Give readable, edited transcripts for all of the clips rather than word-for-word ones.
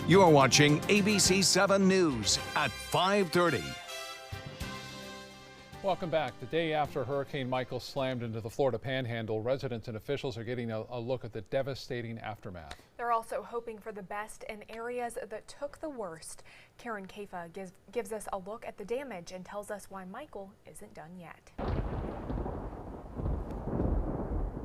You are watching ABC 7 News at 5:30. Welcome back. The day after Hurricane Michael slammed into the Florida Panhandle, residents and officials are getting a look at the devastating aftermath. They're also hoping for the best in areas that took the worst. Karen Kafa gives us a look at the damage and tells us why Michael isn't done yet.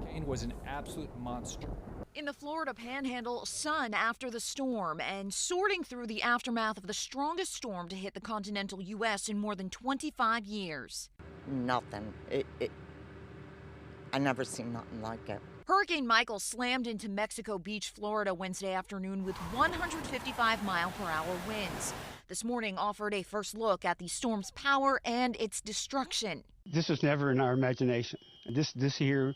Kane was an absolute monster. In the Florida Panhandle, sun after the storm and sorting through the aftermath of the strongest storm to hit the continental U.S. in more than 25 years. Nothing. I never seen nothing like it. Hurricane Michael slammed into Mexico Beach, Florida Wednesday afternoon with 155-mile-per-hour winds. This morning offered a first look at the storm's power and its destruction. This was never in our imagination. This here,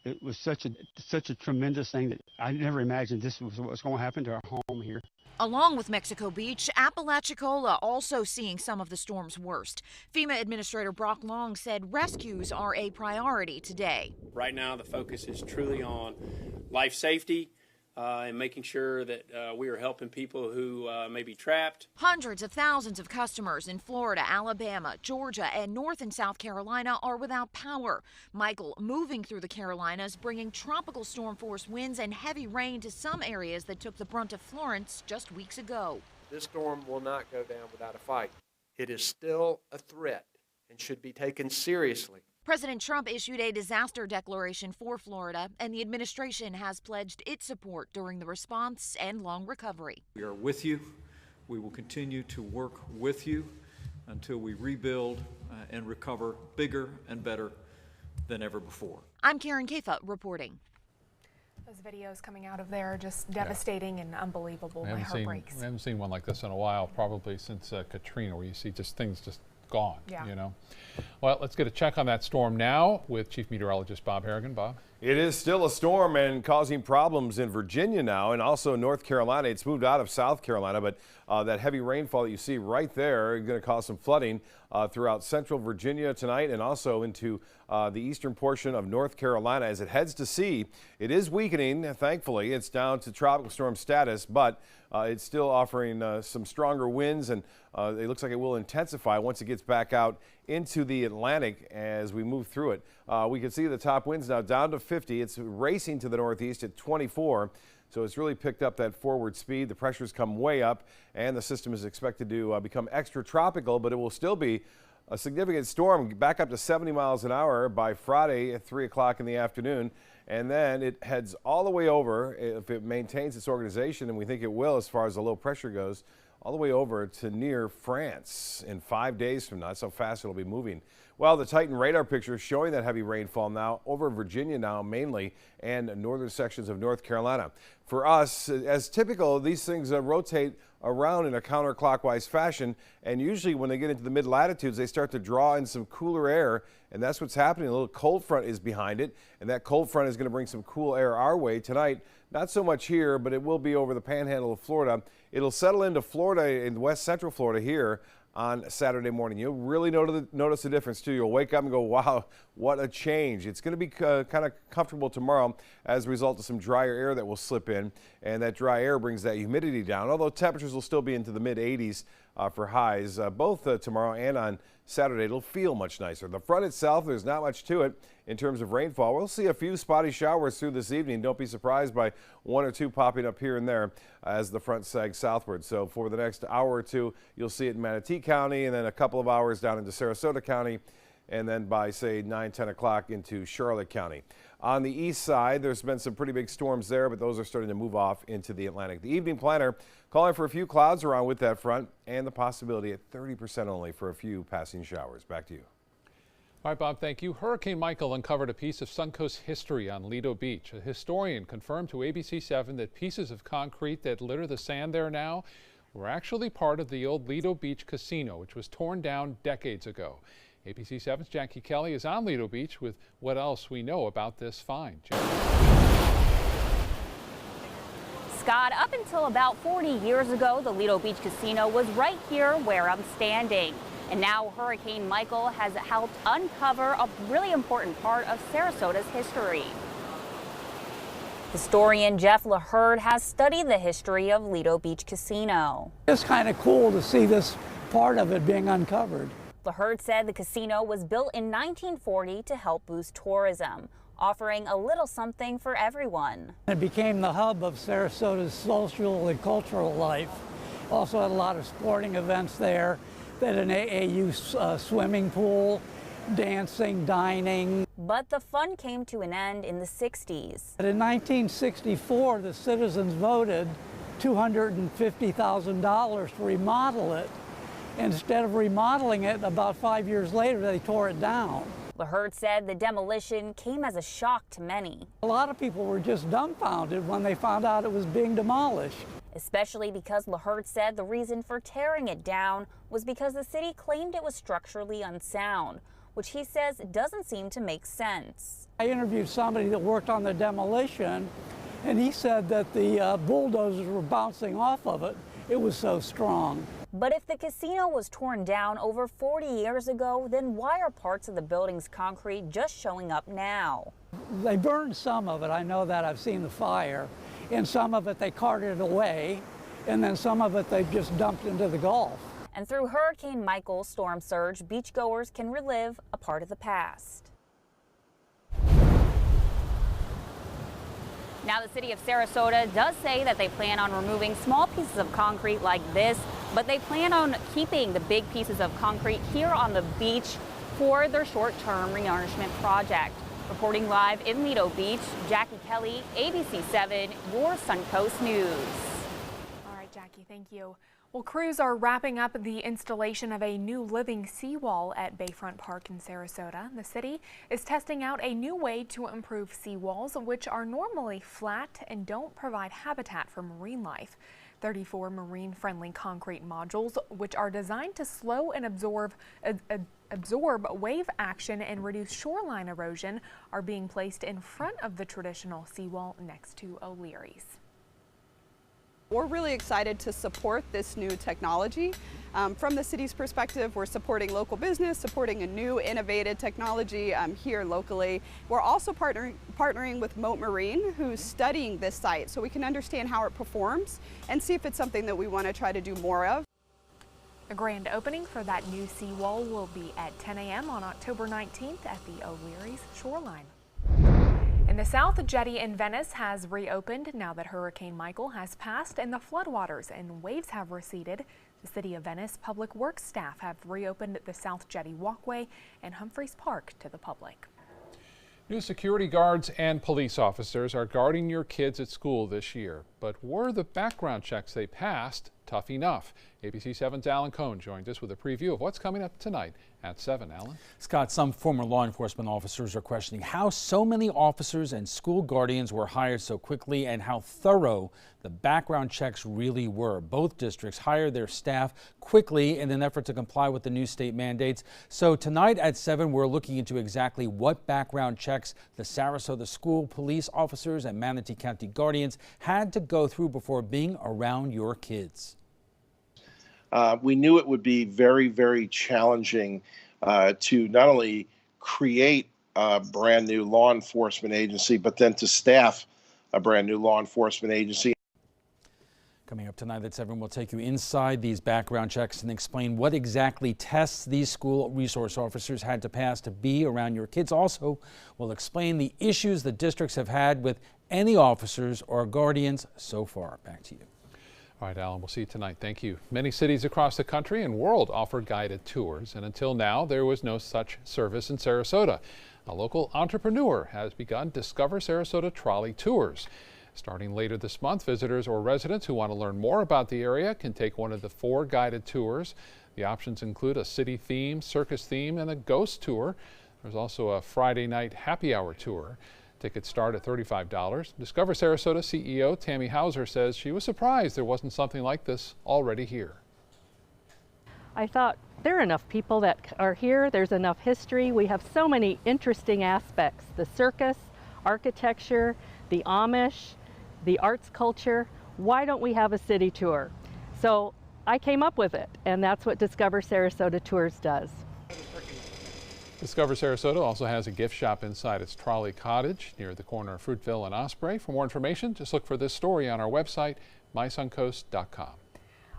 it was such a tremendous thing that I never imagined this was what's going to happen to our home here. Along with Mexico Beach, Apalachicola also seeing some of the storm's worst. FEMA Administrator Brock Long said rescues are a priority today. Right now, the focus is truly on life safety and making sure that we are helping people who may be trapped. Hundreds of thousands of customers in Florida, Alabama, Georgia, and North and South Carolina are without power. Michael moving through the Carolinas, bringing tropical storm force winds and heavy rain to some areas that took the brunt of Florence just weeks ago. This storm will not go down without a fight. It is still a threat and should be taken seriously. President Trump issued a disaster declaration for Florida, and the administration has pledged its support during the response and long recovery. We are with you. We will continue to work with you until we rebuild and recover bigger and better than ever before. I'm Karen Kafa reporting. Those videos coming out of there are just devastating and unbelievable. My heart breaks. We haven't seen one like this in a while, probably since Katrina, where you see things just gone, you know. Well, let's get a check on that storm now with Chief Meteorologist Bob Harrigan. Bob? It is still a storm and causing problems in Virginia now and also North Carolina. It's moved out of South Carolina, but that heavy rainfall that you see right there is going to cause some flooding throughout central Virginia tonight and also into the eastern portion of North Carolina as it heads to sea. It is weakening, thankfully. It's down to tropical storm status, but it's still offering some stronger winds, and it looks like it will intensify once it gets back out into the Atlantic as we move through it. We can see the top winds now down to 50. It's racing to the northeast at 24. So it's really picked up that forward speed. The pressure's come way up, and the system is expected to become extra tropical, but it will still be a significant storm, back up to 70 miles an hour by Friday at 3 o'clock in the afternoon. And then it heads all the way over, if it maintains its organization, and we think it will as far as the low pressure goes, all the way over to near France in 5 days from now. That's how fast it'll be moving. Well, the Titan radar picture is showing that heavy rainfall now over Virginia now mainly and northern sections of North Carolina. For us, as typical, these things rotate around in a counterclockwise fashion, and usually when they get into the mid-latitudes, they start to draw in some cooler air, and that's what's happening. A little cold front is behind it, and that cold front is going to bring some cool air our way tonight. Not so much here, but it will be over the panhandle of Florida. It'll settle into Florida, in west central Florida here on Saturday morning. You'll really notice the difference too. You'll wake up and go, wow, what a change. It's going to be kind of comfortable tomorrow as a result of some drier air that will slip in, and that dry air brings that humidity down, although temperatures will still be into the mid 80s for highs both tomorrow and on Saturday. It'll feel much nicer. The front itself, there's not much to it in terms of rainfall. We'll see a few spotty showers through this evening. Don't be surprised by one or two popping up here and there as the front sags southward. So for the next hour or two, you'll see it in Manatee County, and then a couple of hours down into Sarasota County, and then by, say, 9, 10 o'clock into Charlotte County. On the east side, there's been some pretty big storms there, but those are starting to move off into the Atlantic. The evening planner calling for a few clouds around with that front and the possibility at 30% only for a few passing showers. Back to you. All right, Bob, thank you. Hurricane Michael uncovered a piece of Suncoast history on Lido Beach. A historian confirmed to ABC 7 that pieces of concrete that litter the sand there now were actually part of the old Lido Beach Casino, which was torn down decades ago. ABC 7's Jackie Kelly is on Lido Beach with what else we know about this find. Scott, up until about 40 years ago, the Lido Beach Casino was right here where I'm standing. And now Hurricane Michael has helped uncover a really important part of Sarasota's history. Historian Jeff LaHerde has studied the history of Lido Beach Casino. It's kind of cool to see this part of it being uncovered. LaHerde said the casino was built in 1940 to help boost tourism, offering a little something for everyone. It became the hub of Sarasota's social and cultural life. Also had a lot of sporting events there. They had an AAU swimming pool, dancing, dining. But the fun came to an end in the 60s. In 1964, the citizens voted $250,000 to remodel it. Instead of remodeling it, about 5 years later, they tore it down. LaHerde said the demolition came as a shock to many. A lot of people were just dumbfounded when they found out it was being demolished. Especially because LaHerde said the reason for tearing it down was because the city claimed it was structurally unsound, which he says doesn't seem to make sense. I interviewed somebody that worked on the demolition, and he said that the bulldozers were bouncing off of it. It was so strong. But if the casino was torn down over 40 years ago, then why are parts of the building's concrete just showing up now? They burned some of it, I know that, I've seen the fire. And some of it they carted away, and then some of it they just dumped into the Gulf. And through Hurricane Michael's storm surge, beachgoers can relive a part of the past. Now, the city of Sarasota does say that they plan on removing small pieces of concrete like this, but they plan on keeping the big pieces of concrete here on the beach for their short-term renourishment project. Reporting live in Lido Beach, Jackie Kelly, ABC 7, your Suncoast News. All right, Jackie, thank you. Well, crews are wrapping up the installation of a new living seawall at Bayfront Park in Sarasota. The city is testing out a new way to improve seawalls, which are normally flat and don't provide habitat for marine life. 34 marine-friendly concrete modules, which are designed to slow and absorb wave action and reduce shoreline erosion, are being placed in front of the traditional seawall next to O'Leary's. We're really excited to support this new technology. From the city's perspective, we're supporting local business, supporting a new innovative technology here locally. We're also partnering with Mote Marine, who's studying this site so we can understand how it performs and see if it's something that we want to try to do more of. The grand opening for that new seawall will be at 10 a.m. on October 19th at the O'Leary's shoreline. And the South Jetty in Venice has reopened now that Hurricane Michael has passed and the floodwaters and waves have receded. The City of Venice Public Works staff have reopened the South Jetty walkway and Humphreys Park to the public. New security guards and police officers are guarding your kids at school this year. But were the background checks they passed tough enough? ABC 7's Alan Cohn joined us with a preview of what's coming up tonight at 7. Alan? Scott, some former law enforcement officers are questioning how so many officers and school guardians were hired so quickly and how thorough the background checks really were. Both districts hired their staff quickly in an effort to comply with the new state mandates. So tonight at 7, we're looking into exactly what background checks the Sarasota school police officers and Manatee County guardians had to go through before being around your kids. We knew it would be very, very challenging to not only create a brand new law enforcement agency, but then to staff a brand new law enforcement agency. Coming up tonight at 7, we'll take you inside these background checks and explain what exactly tests these school resource officers had to pass to be around your kids. Also, we'll explain the issues the districts have had with any officers or guardians so far. Back to you. All right, Alan, we'll see you tonight. Thank you. Many cities across the country and world offer guided tours, and until now, there was no such service in Sarasota. A local entrepreneur has begun Discover Sarasota Trolley Tours. Starting later this month, visitors or residents who want to learn more about the area can take one of the 4 guided tours. The options include a city theme, circus theme, and a ghost tour. There's also a Friday night happy hour tour. Tickets start at $35. Discover Sarasota CEO Tammy Hauser says she was surprised there wasn't something like this already here. I thought there are enough people that are here. There's enough history. We have so many interesting aspects. The circus, architecture, the Amish, the arts culture. Why don't we have a city tour? So I came up with it, and that's what Discover Sarasota Tours does. Discover Sarasota also has a gift shop inside its trolley cottage near the corner of Fruitville and Osprey. For more information, just look for this story on our website, mysuncoast.com.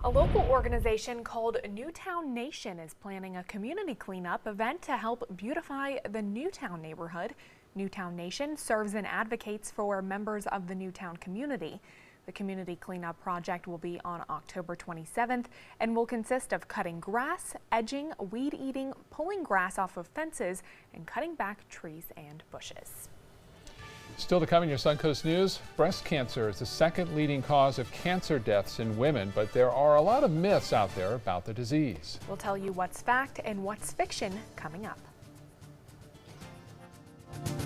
A local organization called Newtown Nation is planning a community cleanup event to help beautify the Newtown neighborhood. Newtown Nation serves and advocates for members of the Newtown community. The community cleanup project will be on October 27th and will consist of cutting grass, edging, weed eating, pulling grass off of fences, and cutting back trees and bushes. Still to come in your Suncoast News, breast cancer is the second leading cause of cancer deaths in women, but there are a lot of myths out there about the disease. We'll tell you what's fact and what's fiction coming up.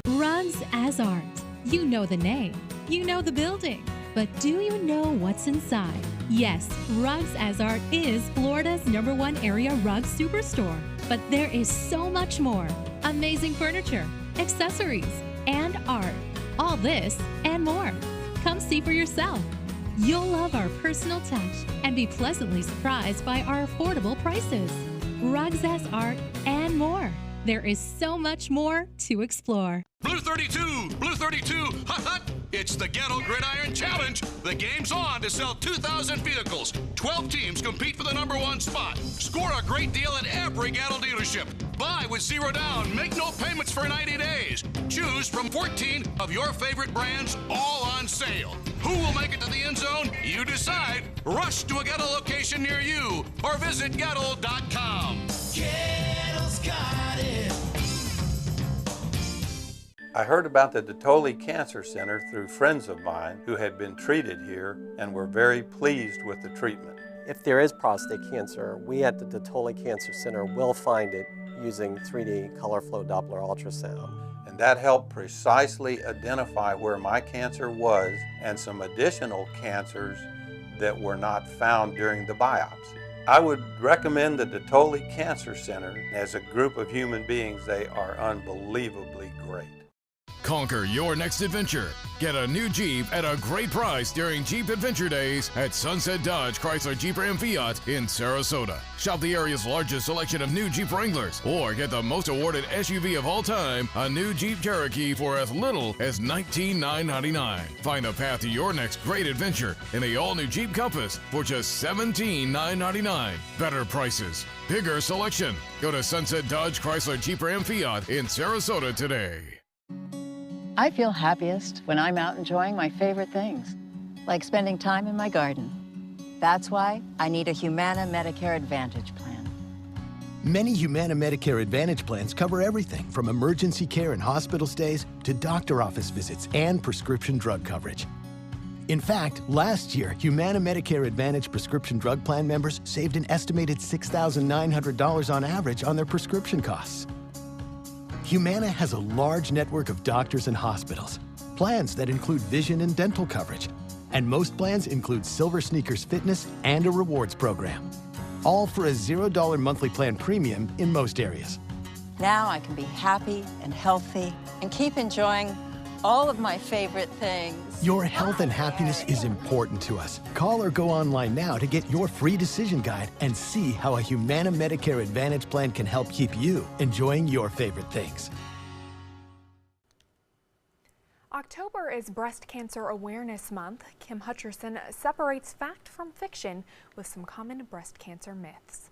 Rugs as Art. You know the name, you know the building, but do you know what's inside? Yes, Rugs as Art is Florida's #1 area rug superstore, but there is so much more. Amazing furniture, accessories, and art. All this and more. Come see for yourself. You'll love our personal touch and be pleasantly surprised by our affordable prices. Rugs as Art and more. There is so much more to explore. Blue 32, Blue 32, hot, hot. It's the Gatto Gridiron Challenge. The game's on to sell 2,000 vehicles. 12 teams compete for the #1 spot. Score a great deal at every Gatto dealership. Buy with 0 down. Make no payments for 90 days. Choose from 14 of your favorite brands, all on sale. Who will make it to the end zone? You decide. Rush to a Gatto location near you or visit Gatto.com. Gatto's got it. I heard about the Dotoli Cancer Center through friends of mine who had been treated here and were very pleased with the treatment. If there is prostate cancer, we at the Dotoli Cancer Center will find it using 3D color flow Doppler ultrasound. And that helped precisely identify where my cancer was and some additional cancers that were not found during the biopsy. I would recommend the Dotoli Cancer Center. As a group of human beings, they are unbelievably great. Conquer your next adventure. Get a new Jeep at a great price during Jeep Adventure Days at Sunset Dodge Chrysler Jeep Ram Fiat in Sarasota. Shop the area's largest selection of new Jeep Wranglers or get the most awarded SUV of all time, a new Jeep Cherokee for as little as $19,999. Find the path to your next great adventure in the all-new Jeep Compass for just $17,999. Better prices, bigger selection. Go to Sunset Dodge Chrysler Jeep Ram Fiat in Sarasota today. I feel happiest when I'm out enjoying my favorite things, like spending time in my garden. That's why I need a Humana Medicare Advantage plan. Many Humana Medicare Advantage plans cover everything from emergency care and hospital stays to doctor office visits and prescription drug coverage. In fact, last year, Humana Medicare Advantage prescription drug plan members saved an estimated $6,900 on average on their prescription costs. Humana has a large network of doctors and hospitals, plans that include vision and dental coverage, and most plans include Silver Sneakers Fitness and a rewards program, all for a $0 monthly plan premium in most areas. Now I can be happy and healthy and keep enjoying all of my favorite things. Your health and happiness is important to us. Call or go online now to get your free decision guide and see how a Humana Medicare Advantage plan can help keep you enjoying your favorite things. October is Breast Cancer Awareness Month. Kim Hutcherson separates fact from fiction with some common breast cancer myths.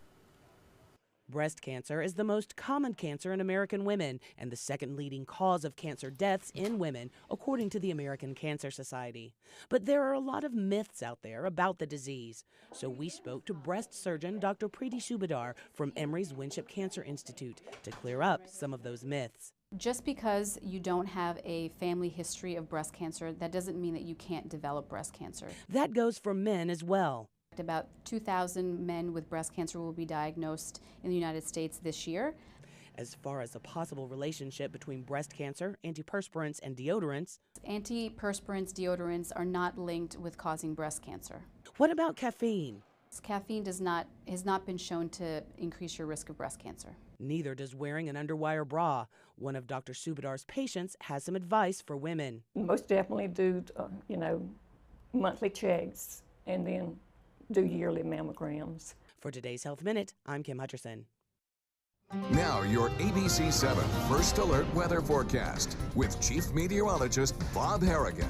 Breast cancer is the most common cancer in American women and the second leading cause of cancer deaths in women, according to the American Cancer Society. But there are a lot of myths out there about the disease. So we spoke to breast surgeon Dr. Preeti Subadar from Emory's Winship Cancer Institute to clear up some of those myths. Just because you don't have a family history of breast cancer, that doesn't mean that you can't develop breast cancer. That goes for men as well. About 2,000 men with breast cancer will be diagnosed in the United States this year. As far as a possible relationship between breast cancer, antiperspirants, and deodorants, antiperspirants, deodorants are not linked with causing breast cancer. What about caffeine? Caffeine has not been shown to increase your risk of breast cancer. Neither does wearing an underwire bra. One of Dr. Subadar's patients has some advice for women. Most definitely do, monthly checks and then do yearly mammograms. For today's Health Minute, I'm Kim Hutcherson. Now your ABC 7 First Alert weather forecast with Chief Meteorologist Bob Harrigan.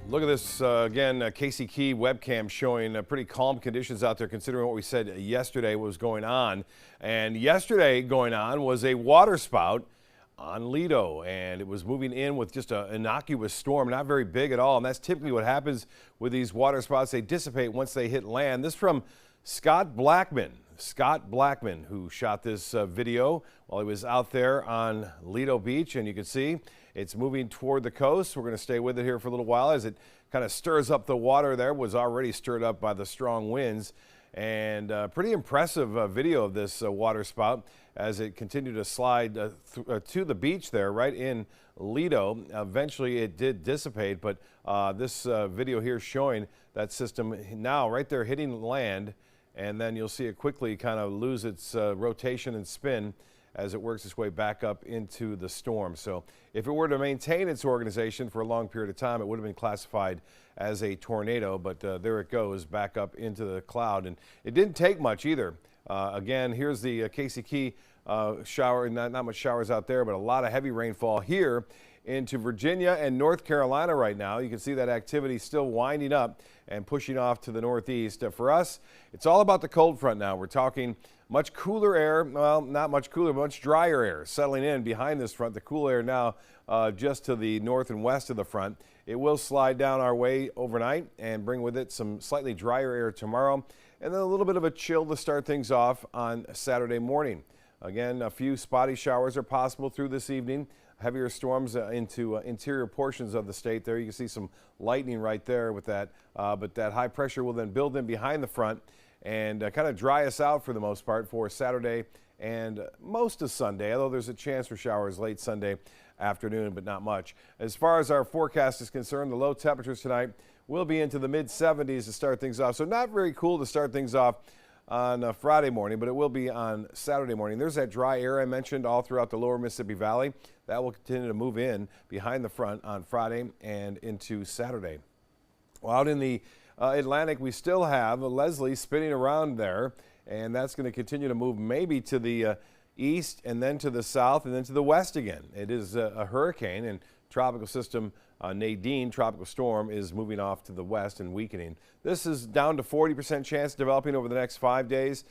Look at this again, Casey Key webcam showing pretty calm conditions out there considering what we said yesterday was going on. And yesterday going on was a water spout on Lido, and it was moving in with just an innocuous storm, not very big at all. And that's typically what happens with these water spouts. They dissipate once they hit land. This from Scott Blackman. Scott Blackman, who shot this video while he was out there on Lido Beach, and you can see it's moving toward the coast. We're going to stay with it here for a little while as it kind of stirs up the water there. Was already stirred up by the strong winds, and pretty impressive video of this water spout as it continued to slide to the beach there right in Lido. Eventually it did dissipate, but this video here showing that system now right there hitting land, and then you'll see it quickly kind of lose its rotation and spin as it works its way back up into the storm. So if it were to maintain its organization for a long period of time, it would have been classified as a tornado, but there it goes back up into the cloud. And it didn't take much either. Again, here's the Casey Key shower. Not much showers out there, but a lot of heavy rainfall here into Virginia and North Carolina right now. You can see that activity still winding up and pushing off to the northeast. For us, it's all about the cold front now. We're talking much cooler air, well, not much cooler, but much drier air settling in behind this front. The cool air now just to the north and west of the front. It will slide down our way overnight and bring with it some slightly drier air tomorrow, and then a little bit of a chill to start things off on Saturday morning. Again, a few spotty showers are possible through this evening. Heavier storms into interior portions of the state there. You can see some lightning right there with that, but that high pressure will then build in behind the front and kind of dry us out for the most part for Saturday and most of Sunday, although there's a chance for showers late Sunday afternoon, but not much. As far as our forecast is concerned, the low temperatures tonight will be into the mid-70s to start things off, so not very cool to start things off on Friday morning, but it will be on Saturday morning. There's that dry air I mentioned all throughout the lower Mississippi Valley. That will continue to move in behind the front on Friday and into Saturday. Well, out in the Atlantic, we still have Leslie spinning around there, and that's going to continue to move maybe to the east and then to the south and then to the west again. It is a hurricane, and tropical system Nadine, tropical storm, is moving off to the west and weakening. This is down to 40% chance developing over the next 5 days.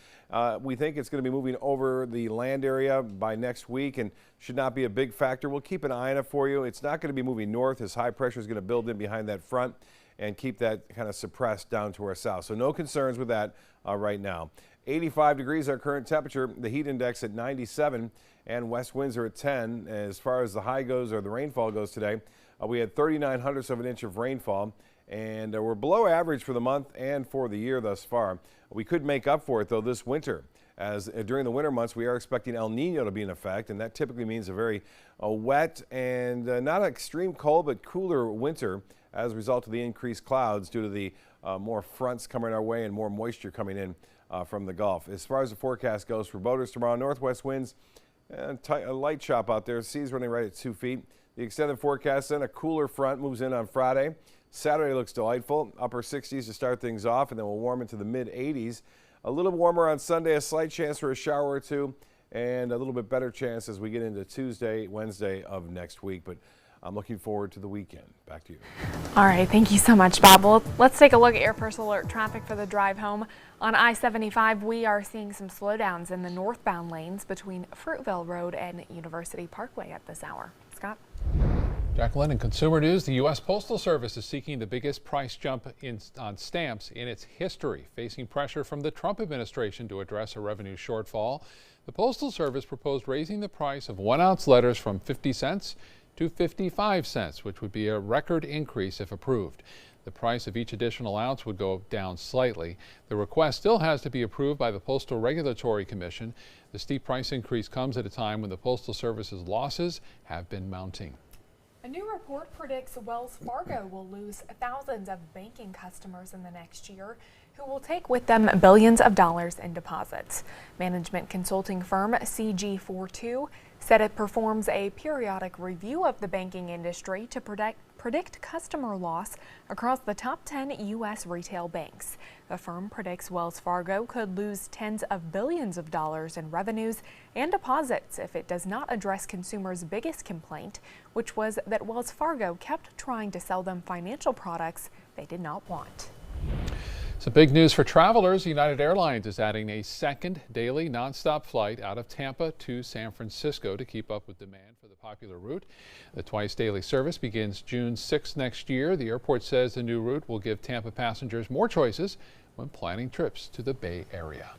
We think it's going to be moving over the land area by next week and should not be a big factor. We'll keep an eye on it for you. It's not going to be moving north as high pressure is going to build in behind that front and keep that kind of suppressed down to our south. So no concerns with that right now. 85 degrees our current temperature, the heat index at 97, and west winds are at 10. As far as the high goes or the rainfall goes today, we had 39/100ths of an inch of rainfall, and we're below average for the month and for the year thus far. We could make up for it, though, this winter, as during the winter months we are expecting El Nino to be in effect, and that typically means a very wet and not extreme cold, but cooler winter as a result of the increased clouds due to the more fronts coming our way and more moisture coming in from the Gulf. As far as the forecast goes for boaters tomorrow, northwest winds, a light chop out there, seas running right at 2 feet. The extended forecast, then a cooler front moves in on Friday. Saturday looks delightful, upper 60s to start things off, and then we'll warm into the mid-80s. A little warmer on Sunday, a slight chance for a shower or two, and a little bit better chance as we get into Tuesday, Wednesday of next week. But I'm looking forward to the weekend. Back to you. All right, thank you so much, Bob. Well, let's take a look at Air First Alert traffic for the drive home. On I-75, we are seeing some slowdowns in the northbound lanes between Fruitvale Road and University Parkway at this hour. Scott? Jacqueline, in consumer news, the U.S. Postal Service is seeking the biggest price jump on stamps in its history, facing pressure from the Trump administration to address a revenue shortfall. The Postal Service proposed raising the price of 1-ounce letters from 50 cents to 55 cents, which would be a record increase if approved. The price of each additional ounce would go down slightly. The request still has to be approved by the Postal Regulatory Commission. The steep price increase comes at a time when the Postal Service's losses have been mounting. A new report predicts Wells Fargo will lose thousands of banking customers in the next year who will take with them billions of dollars in deposits. Management consulting firm CG42 said it performs a periodic review of the banking industry to predict predict customer loss across the top 10 U.S. retail banks. The firm predicts Wells Fargo could lose tens of billions of dollars in revenues and deposits if it does not address consumers' biggest complaint, which was that Wells Fargo kept trying to sell them financial products they did not want. Some big news for travelers. United Airlines is adding a second daily nonstop flight out of Tampa to San Francisco to keep up with demand for the popular route. The twice daily service begins June 6th next year. The airport says the new route will give Tampa passengers more choices when planning trips to the Bay Area.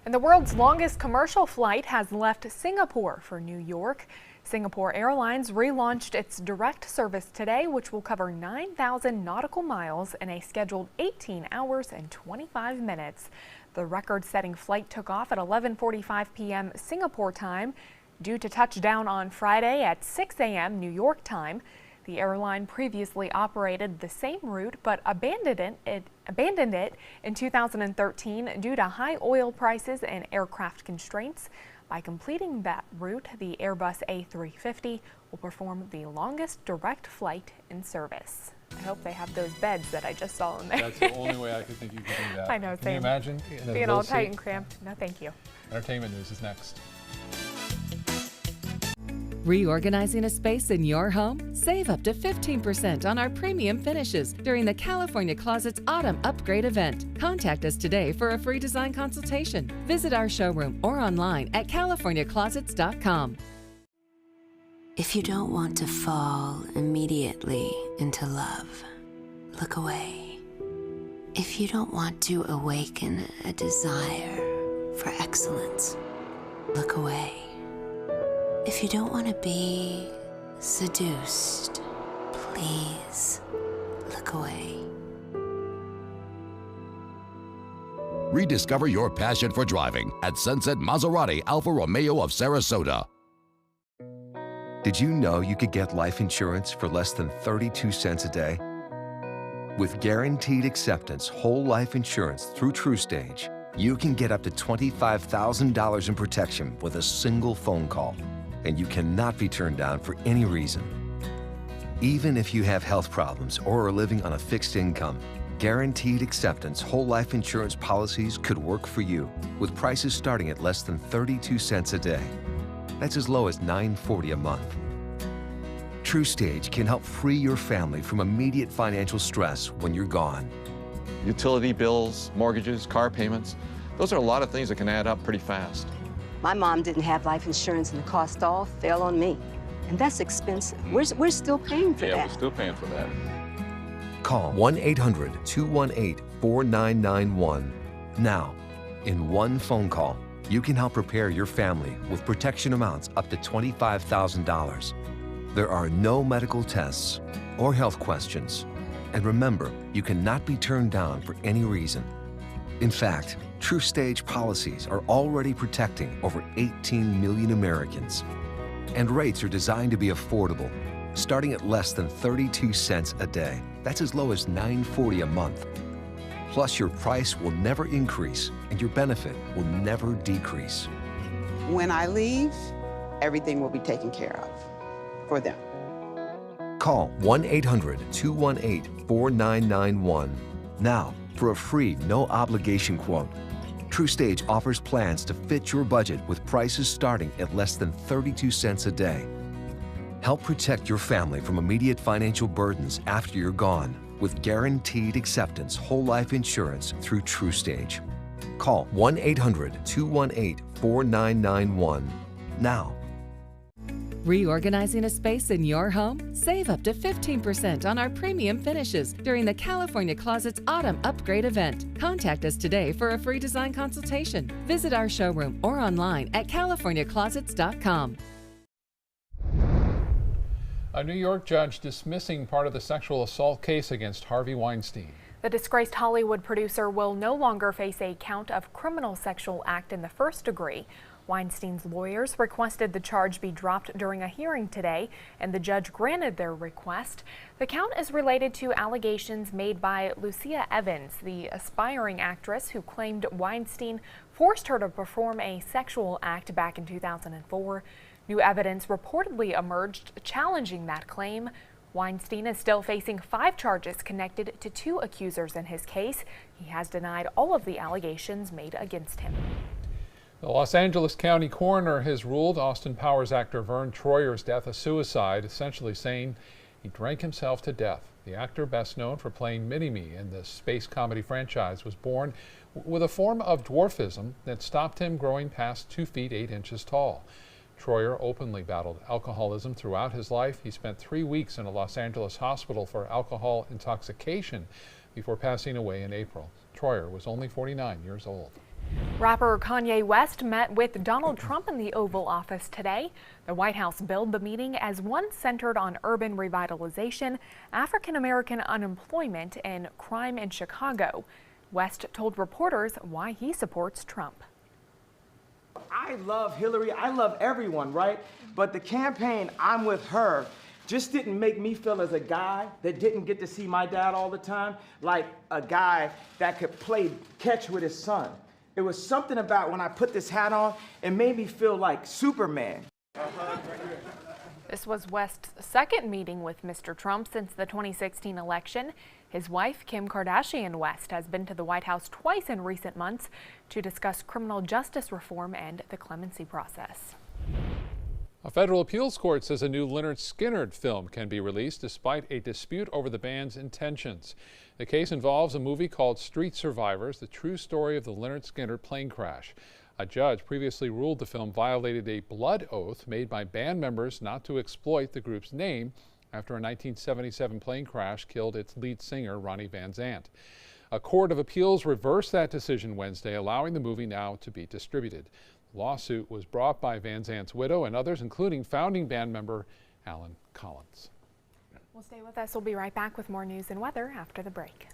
And the world's longest commercial flight has left Singapore for New York. Singapore Airlines relaunched its direct service today, which will cover 9,000 nautical miles in a scheduled 18 hours and 25 minutes. The record-setting flight took off at 11:45 p.m. Singapore time, due to touchdown on Friday at 6 a.m. New York time. The airline previously operated the same route but abandoned it in 2013 due to high oil prices and aircraft constraints. By completing that route, the Airbus A350 will perform the longest direct flight in service. I hope they have those beds that I just saw in there. That's the only way I could think you could do that. I know, Can you imagine? Being all tight and cramped. No, thank you. Entertainment news is next. Reorganizing a space in your home? Save up to 15% on our premium finishes during the California Closets Autumn Upgrade event. Contact us today for a free design consultation. Visit our showroom or online at californiaclosets.com. If you don't want to fall immediately into love, look away. If you don't want to awaken a desire for excellence, look away. If you don't want to be seduced, please look away. Rediscover your passion for driving at Sunset Maserati Alfa Romeo of Sarasota. Did you know you could get life insurance for less than 32 cents a day? With guaranteed acceptance whole life insurance through TruStage, you can get up to $25,000 in protection with a single phone call. And you cannot be turned down for any reason. Even if you have health problems or are living on a fixed income, guaranteed acceptance whole life insurance policies could work for you with prices starting at less than 32 cents a day. That's as low as $9.40 a month. TruStage can help free your family from immediate financial stress when you're gone. Utility bills, mortgages, car payments, those are a lot of things that can add up pretty fast. My mom didn't have life insurance and the cost all fell on me. And that's expensive. We're still paying for that. Yeah, we're still paying for that. Call 1-800-218-4991. Now, in one phone call, you can help prepare your family with protection amounts up to $25,000. There are no medical tests or health questions. And remember, you cannot be turned down for any reason. In fact, TruStage policies are already protecting over 18 million Americans. And rates are designed to be affordable, starting at less than 32 cents a day. That's as low as $9.40 a month. Plus, your price will never increase and your benefit will never decrease. When I leave, everything will be taken care of for them. Call 1-800-218-4991 now for a free, no-obligation quote. TruStage offers plans to fit your budget with prices starting at less than 32 cents a day. Help protect your family from immediate financial burdens after you're gone with guaranteed acceptance whole life insurance through TruStage. Call 1-800-218-4991 now. Reorganizing a space in your home? Save up to 15% on our premium finishes during the California Closets Autumn Upgrade event. Contact us today for a free design consultation. Visit our showroom or online at californiaclosets.com. A New York judge dismissing part of the sexual assault case against Harvey Weinstein. The disgraced Hollywood producer will no longer face a count of criminal sexual act in the first degree. Weinstein's lawyers requested the charge be dropped during a hearing today, and the judge granted their request. The count is related to allegations made by Lucia Evans, the aspiring actress who claimed Weinstein forced her to perform a sexual act back in 2004. New evidence reportedly emerged challenging that claim. Weinstein is still facing 5 charges connected to 2 accusers in his case. He has denied all of the allegations made against him. The Los Angeles County coroner has ruled Austin Powers actor Vern Troyer's death a suicide, essentially saying he drank himself to death. The actor, best known for playing Mini-Me in the space comedy franchise, was born with a form of dwarfism that stopped him growing past 2 feet 8 inches tall. Troyer openly battled alcoholism throughout his life. He spent 3 weeks in a Los Angeles hospital for alcohol intoxication before passing away in April. Troyer was only 49 years old. Rapper Kanye West met with Donald Trump in the Oval Office today. The White House billed the meeting as one centered on urban revitalization, African-American unemployment, and crime in Chicago. West told reporters why he supports Trump. I love Hillary, I love everyone, right? But the campaign, I'm with her, just didn't make me feel as a guy that didn't get to see my dad all the time, like a guy that could play catch with his son. It was something about when I put this hat on, it made me feel like Superman. This was West's second meeting with Mr. Trump since the 2016 election. His wife, Kim Kardashian West, has been to the White House twice in recent months to discuss criminal justice reform and the clemency process. A federal appeals court says a new Lynyrd Skynyrd film can be released despite a dispute over the band's intentions. The case involves a movie called Street Survivors, the true story of the Lynyrd Skynyrd plane crash. A judge previously ruled the film violated a blood oath made by band members not to exploit the group's name after a 1977 plane crash killed its lead singer, Ronnie Van Zant. A court of appeals reversed that decision Wednesday, allowing the movie now to be distributed. The lawsuit was brought by Van Zant's widow and others, including founding band member Alan Collins. Well, stay with us. We'll be right back with more news and weather after the break.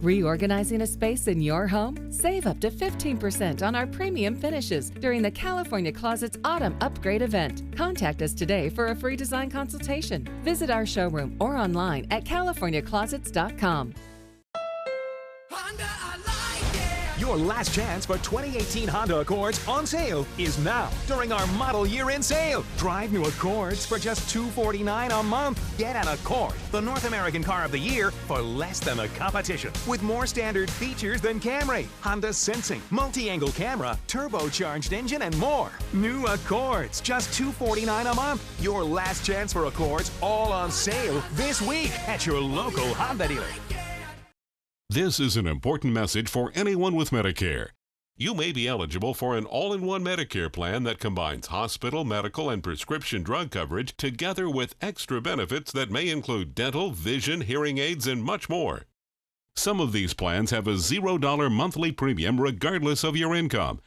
Reorganizing a space in your home? Save up to 15% on our premium finishes during the California Closets Autumn Upgrade event. Contact us today for a free design consultation. Visit our showroom or online at californiaclosets.com. Your last chance for 2018 Honda Accords on sale is now during our model year-end sale. Drive new Accords for just $249 a month. Get an Accord, the North American car of the year, for less than the competition. With more standard features than Camry, Honda Sensing, multi-angle camera, turbocharged engine, and more. New Accords, just $249 a month. Your last chance for Accords, all on sale this week at your local Honda dealer. This is an important message for anyone with Medicare. You may be eligible for an all-in-one Medicare plan that combines hospital, medical, and prescription drug coverage together with extra benefits that may include dental, vision, hearing aids, and much more. Some of these plans have a $0 monthly premium regardless of your income.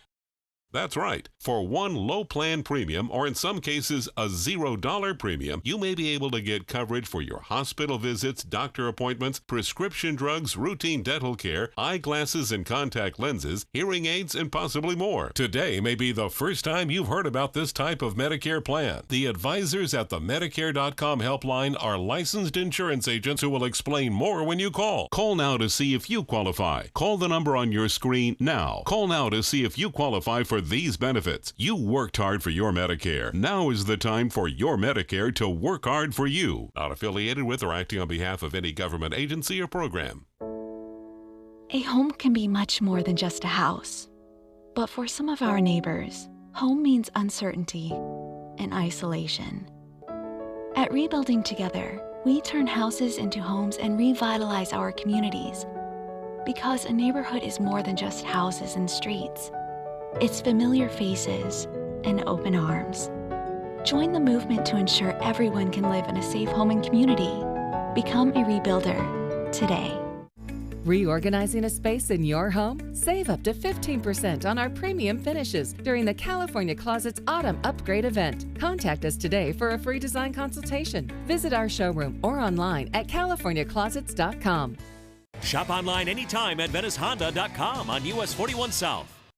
That's right. For one low plan premium, or in some cases a $0 premium, you may be able to get coverage for your hospital visits, doctor appointments, prescription drugs, routine dental care, eyeglasses and contact lenses, hearing aids, and possibly more. Today may be the first time you've heard about this type of Medicare plan. The advisors at the Medicare.com helpline are licensed insurance agents who will explain more when you call. Call now to see if you qualify. Call the number on your screen now. Call now to see if you qualify for these benefits. You worked hard for your Medicare. Now is the time for your Medicare to work hard for you. Not affiliated with or acting on behalf of any government agency or program. A home can be much more than just a house. But for some of our neighbors, home means uncertainty and isolation. At Rebuilding Together, we turn houses into homes and revitalize our communities. Because a neighborhood is more than just houses and streets. It's familiar faces and open arms. Join the movement to ensure everyone can live in a safe home and community. Become a rebuilder today. Reorganizing a space in your home? Save up to 15% on our premium finishes during the California Closets Autumn Upgrade event. Contact us today for a free design consultation. Visit our showroom or online at californiaclosets.com. Shop online anytime at VeniceHonda.com on US 41 South.